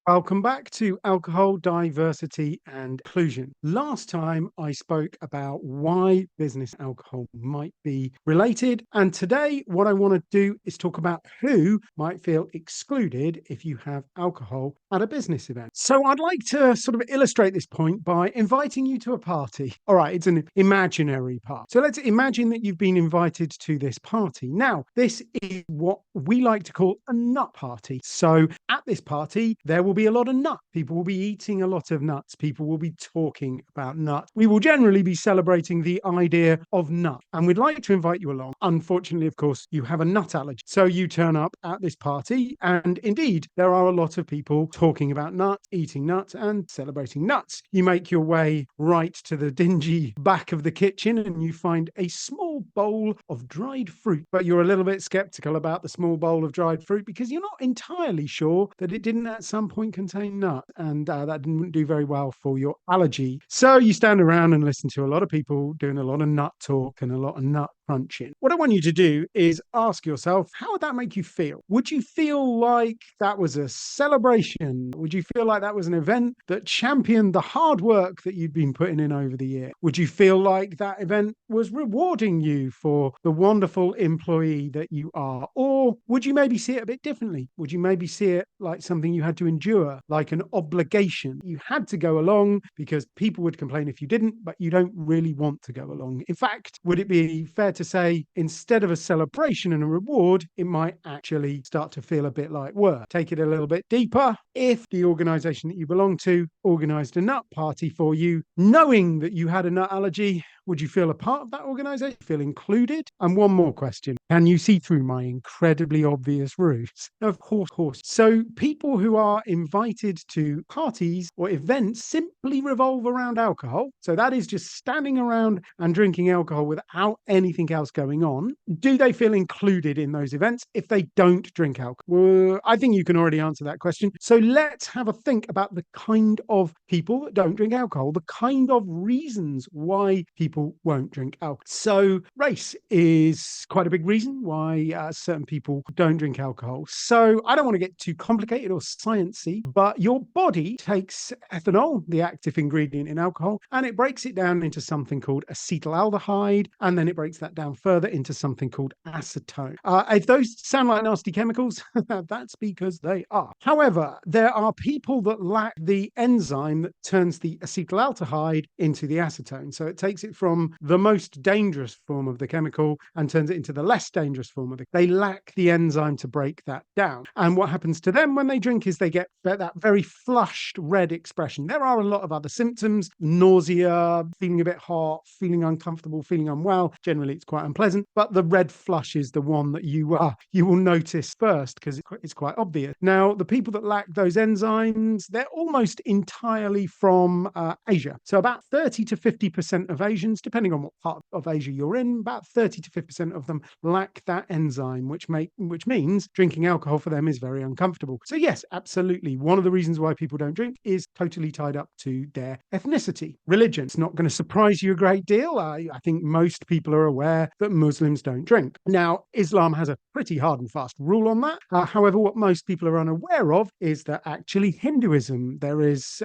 Welcome back to Alcohol, Diversity and Inclusion. Last time I spoke about why business alcohol might be related. And today what I want to do is talk about who might feel excluded if you have alcohol at a business event. So I'd like to sort of illustrate this point by inviting you to a party. All right, it's an imaginary party. So let's imagine that you've been invited to this party. Now, this is what we like to call a nut party. So at this party, there will be a lot of nuts. People will be eating a lot of nuts. People will be talking about nuts. We will generally be celebrating the idea of nuts. And we'd like to invite you along. Unfortunately, of course, you have a nut allergy. So you turn up at this party. And indeed, there are a lot of people talking about nuts, eating nuts, and celebrating nuts. You make your way right to the dingy back of the kitchen and you find a small bowl of dried fruit. But you're a little bit skeptical about the small bowl of dried fruit because you're not entirely sure that it didn't at some point contain nut, and that didn't do very well for your allergy. So you stand around and listen to a lot of people doing a lot of nut talk and a lot of nut crunching. What I want you to do is ask yourself, how would that make you feel? Would you feel like that was a celebration? Would you feel like that was an event that championed the hard work that you'd been putting in over the year? Would you feel like that event was rewarding you for the wonderful employee that you are? Or would you maybe see it a bit differently? Would you maybe see it like something you had to endure, like an obligation? You had to go along because people would complain if you didn't, but you don't really want to go along. In fact, would it be fair to say instead of a celebration and a reward, it might actually start to feel a bit like work? Take it a little bit deeper. If the organization that you belong to organized a nut party for you, knowing that you had a nut allergy, would you feel a part of that organization, feel included? And one more question. Can you see through my incredibly obvious ruse? Of course. So people who are invited to parties or events simply revolve around alcohol. So that is just standing around and drinking alcohol without anything else going on. Do they feel included in those events if they don't drink alcohol? Well, I think you can already answer that question. So let's have a think about the kind of people that don't drink alcohol, the kind of reasons why people won't drink alcohol. So race is quite a big reason why certain people don't drink alcohol. So I don't want to get too complicated or sciencey, but your body takes ethanol, the active ingredient in alcohol, and it breaks it down into something called acetaldehyde, and then it breaks that down further into something called acetone. If those sound like nasty chemicals, that's because they are. However, there are people that lack the enzyme that turns the acetaldehyde into the acetone. So it takes it from the most dangerous form of the chemical and turns it into the less dangerous form of it. They lack the enzyme to break that down. And what happens to them when they drink is they get that very flushed red expression. There are a lot of other symptoms: nausea, feeling a bit hot, feeling uncomfortable, feeling unwell. Generally, it's quite unpleasant, but the red flush is the one that you will notice first because it's quite obvious. Now, the people that lack those enzymes, they're almost entirely from Asia. So about 30 to 50% of Asians, depending on what part of Asia you're in, about 30 to 50% of them lack that enzyme, which means drinking alcohol for them is very uncomfortable. So yes, absolutely. One of the reasons why people don't drink is totally tied up to their ethnicity. Religion, it's not going to surprise you a great deal. I think most people are aware that Muslims don't drink. Now, Islam has a pretty hard and fast rule on that. However, what most people are unaware of is that actually Hinduism, there is,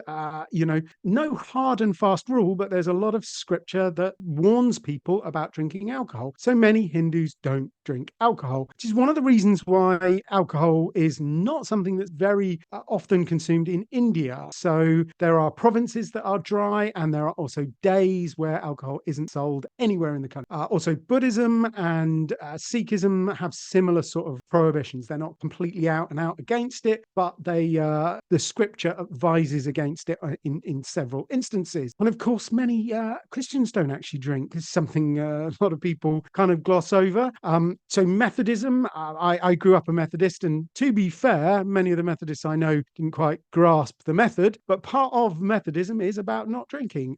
no hard and fast rule, but there's a lot of scripture that warns people about drinking alcohol. So many Hindus don't drink alcohol, which is one of the reasons why alcohol is not something that's very often consumed in India. So there are provinces that are dry, and there are also days where alcohol isn't sold anywhere in the country. Also, Buddhism and Sikhism have similar sort of prohibitions. They're not completely out and out against it, but the scripture advises against it in several instances. And of course, many Christians don't actually drink. It's something a lot of people kind of gloss over. So Methodism, I grew up a Methodist, and to be fair, many of the Methodists I know didn't quite grasp the method, but part of Methodism is about not drinking.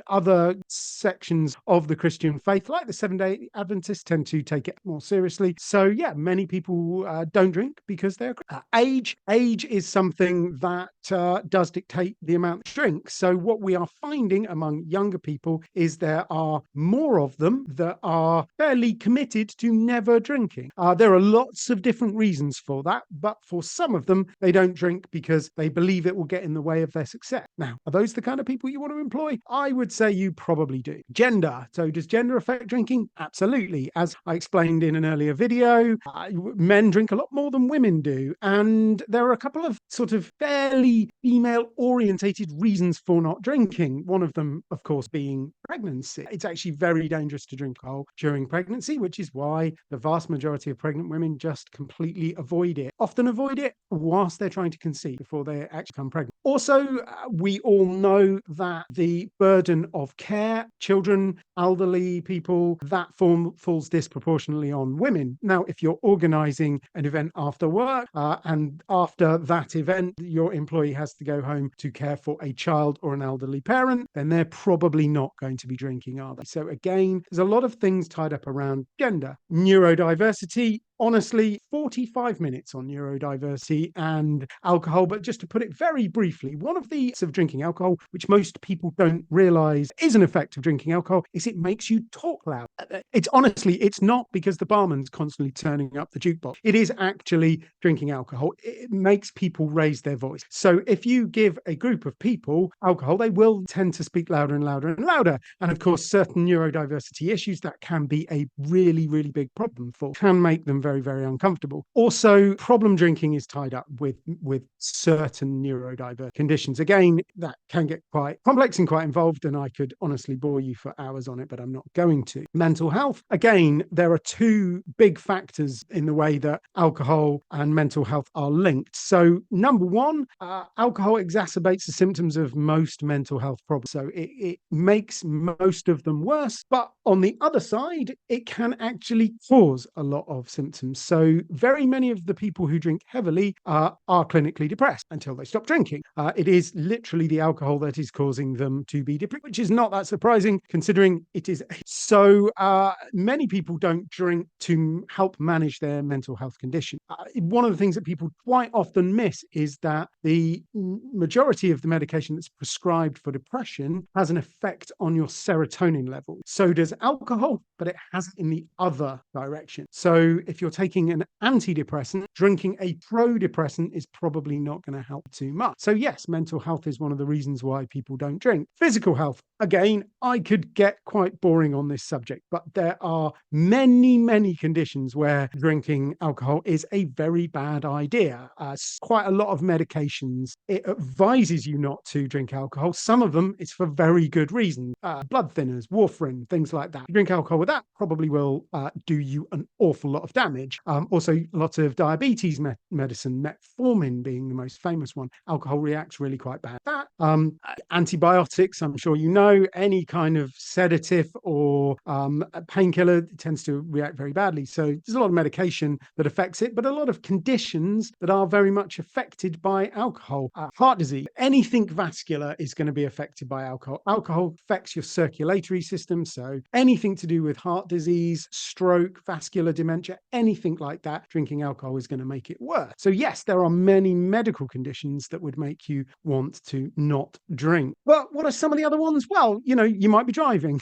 Other sections of the Christian faith, like the Seventh-day Adventists, tend to take it more seriously. So yeah, many people don't drink because they're age is something that does dictate the amount of drink. So what we are finding among younger people is there are more of them that are fairly committed to never drinking. There are lots of different reasons for that, but for some of them, they don't drink because they believe it will get in the way of their success. Now, are those the kind of people you want to employ? I would say you probably do. Gender. So does gender affect drinking? Absolutely. As I explained in an earlier video, men drink a lot more than women do. And there are a couple of sort of fairly female-orientated reasons for not drinking. One of them, of course, being pregnancy. It's actually very dangerous to drink alcohol during pregnancy, which is why the vast majority of pregnant women just completely avoid it. Often avoid it whilst they're trying to conceive before they actually become pregnant. Also, we all know that the burden of care, children, elderly people, that falls disproportionately on women. Now, if you're organizing an event after work and after that event, your employee has to go home to care for a child or an elderly parent, then they're probably not going to be drinking, are they? So again, there's a lot of things tied up around gender. Neurodiversity, honestly, 45 minutes on neurodiversity and alcohol. But just to put it very briefly, one of the of drinking alcohol, which most people don't realize is an effect of drinking alcohol, is it makes you talk loud. It's not because the barman's constantly turning up the jukebox. It is actually drinking alcohol. It makes people raise their voice. So if you give a group of people alcohol, they will tend to speak louder and louder and louder. And of course, certain neurodiversity issues that can be a really, really big problem for, can make them very, very uncomfortable. Also, problem drinking is tied up with certain neurodiverse conditions. Again, that can get quite complex and quite involved, and I could honestly bore you for hours on it, but I'm not going to. Mental health. Again, there are two big factors in the way that alcohol and mental health are linked. So number one, alcohol exacerbates the symptoms of most mental health problems. So it makes most of them worse. But on the other side, it can actually cause a lot of symptoms. So very many of the people who drink heavily are clinically depressed until they stop drinking. It is literally the alcohol that is causing them to be depressed, which is not that surprising considering it is. So many people don't drink to help manage their mental health condition. One of the things that people quite often miss is that the majority of the medication that's prescribed for depression has an effect on your serotonin level. So does alcohol, but it has it in the other direction. So if you're taking an antidepressant, drinking a pro-depressant is probably not going to help too much. So yes, mental health is one of the reasons why people don't drink. Physical health. Again, I could get quite boring on this subject, but there are many, many conditions where drinking alcohol is a very bad idea. Quite a lot of medications, it advises you not to drink alcohol. Some of them, it's for very good reasons. Blood thinners, warfarin, things like that. Drink alcohol with that probably will do you an awful lot of damage. Also, lots of diabetes medicine, metformin being the most famous one. Alcohol reacts really quite bad. Antibiotics, I'm sure you know, any kind of sedative or a painkiller tends to react very badly. So there's a lot of medication that affects it, but a lot of conditions that are very much affected by alcohol. Heart disease, anything vascular is going to be affected by alcohol. Alcohol affects your circulatory system. So anything to do with heart disease, stroke, vascular dementia, anything like that, drinking alcohol is going to make it worse. So yes, there are many medical conditions that would make you want to not drink. But what are some of the other ones? Well, you might be driving.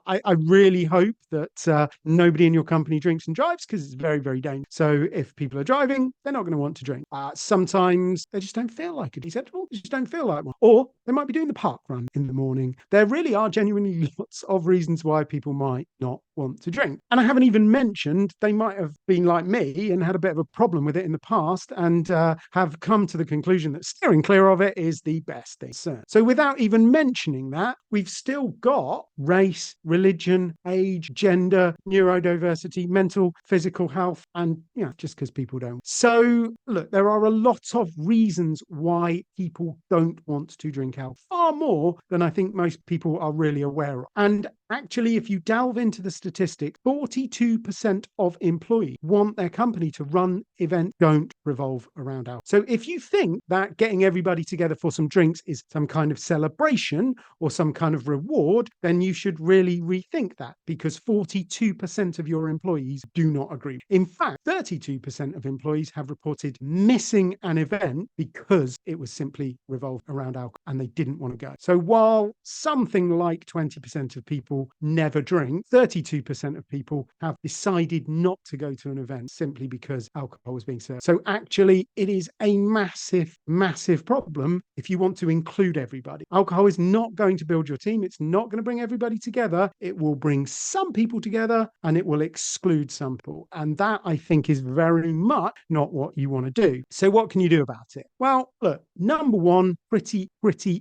I really hope that nobody in your company drinks and drives, because it's very, very dangerous. So if people are driving, they're not going to want to drink. Sometimes they just don't feel like it. They just don't feel like one. Or they might be doing the park run in the morning. There really are genuinely lots of reasons why people might not want to drink. And I haven't even mentioned they might have been like me and had a bit of a problem with it in the past and have come to the conclusion that steering clear of it is the best thing. So without even mentioning that, we've still got race, religion, age, gender, neurodiversity, mental, physical health, and just because people don't. So look, there are a lot of reasons why people don't want to drink alcohol, far more than I think most people are really aware of. And Actually, if you delve into the statistics, 42% of employees want their company to run events don't revolve around alcohol. So if you think that getting everybody together for some drinks is some kind of celebration or some kind of reward, then you should really rethink that, because 42% of your employees do not agree. In fact, 32% of employees have reported missing an event because it was simply revolved around alcohol and they didn't want to go. So while something like 20% of people never drink, 32% of people have decided not to go to an event simply because alcohol was being served. So actually, it is a massive, massive problem if you want to include everybody. Alcohol is not going to build your team. It's not going to bring everybody together. It will bring some people together and it will exclude some people. And that, I think, is very much not what you want to do. So what can you do about it? Well, look, number one, pretty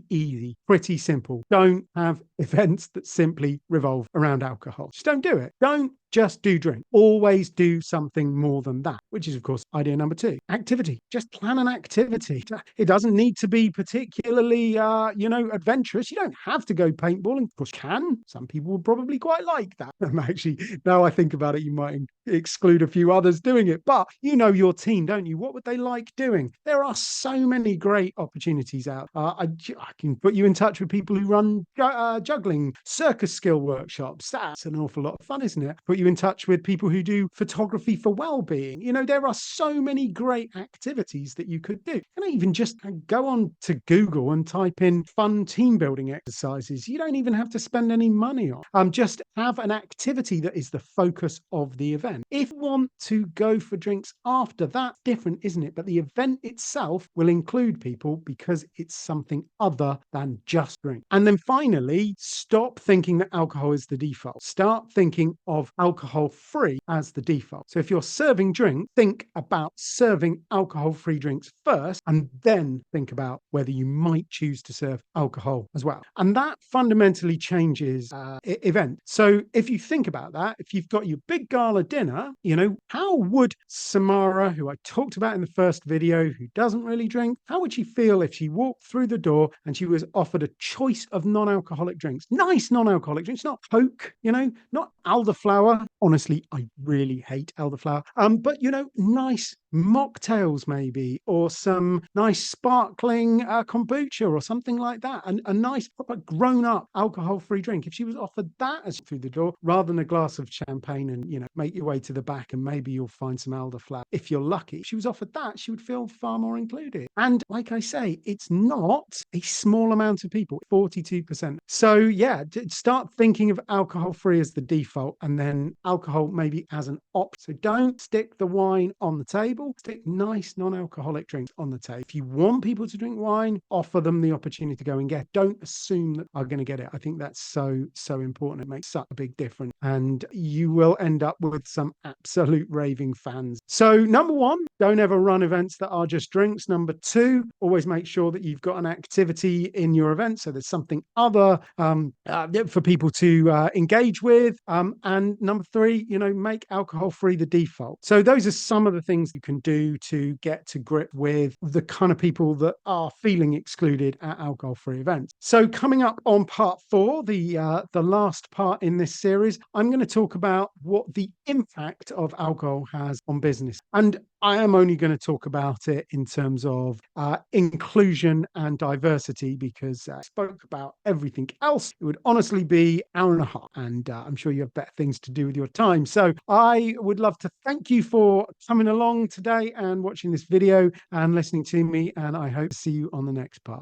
easy, pretty simple. Don't have events that simply revolve around alcohol. Just don't do it. Don't just do drink. Always do something more than that, which is, of course, idea number two. Activity. Just plan an activity. It doesn't need to be particularly, adventurous. You don't have to go paintballing. Of course, you can. Some people would probably quite like that. Actually, now I think about it, you might exclude a few others doing it. But you know your team, don't you? What would they like doing? There are so many great opportunities out. I can put you in touch with people who run juggling, circus skill workshops. That's an awful lot of fun, isn't it? Put you in touch with people who do photography for well-being. You know, there are so many great activities that you could do. And even just go on to Google and type in fun team building exercises. You don't even have to spend any money on. Just have an activity that is the focus of the event. If you want to go for drinks after, that's different, isn't it? But the event itself will include people because it's something other than just drink. And then finally, stop thinking that alcohol is the default. Start thinking of alcohol-free as the default. So if you're serving drink, think about serving alcohol-free drinks first, and then think about whether you might choose to serve alcohol as well. And that fundamentally changes event. So if you think about that, if you've got your big gala dinner, how would Samara, who I talked about in the first video, who doesn't really drink, how would she feel if she walked through the door and she was offered a choice of non-alcoholic drinks? Nice non-alcoholic drinks, not Coke, not elderflower. Honestly, I really hate elderflower. But nice mocktails maybe, or some nice sparkling kombucha or something like that. And a nice proper grown-up alcohol-free drink. If she was offered that as through the door, rather than a glass of champagne and, make your way to the back and maybe you'll find some elderflower. If you're lucky, if she was offered that, she would feel far more included. And like I say, it's not a small amount of people, 42%. So yeah, start thinking of alcohol-free as the default and then alcohol maybe as an option. So don't stick the wine on the table, stick nice non-alcoholic drinks on the table. If you want people to drink wine, offer them the opportunity to go and get. Don't assume that they're going to get it. I think that's so important. It makes such a big difference. And you will end up with some absolute raving fans. So number one, don't ever run events that are just drinks. Number two, always make sure that you've got an activity in your event. So there's something other for people to engage with. And number three, make alcohol-free the default. So those are some of the things you can do to get to grip with the kind of people that are feeling excluded at alcohol-free events. So coming up on part 4, the last part in this series, I'm going to talk about what the impact of alcohol has on business. And I am only going to talk about it in terms of inclusion and diversity, because I spoke about everything else. It would honestly be an hour and a half, and I'm sure you have better things to do with your time. So I would love to thank you for coming along today and watching this video and listening to me, and I hope to see you on the next part.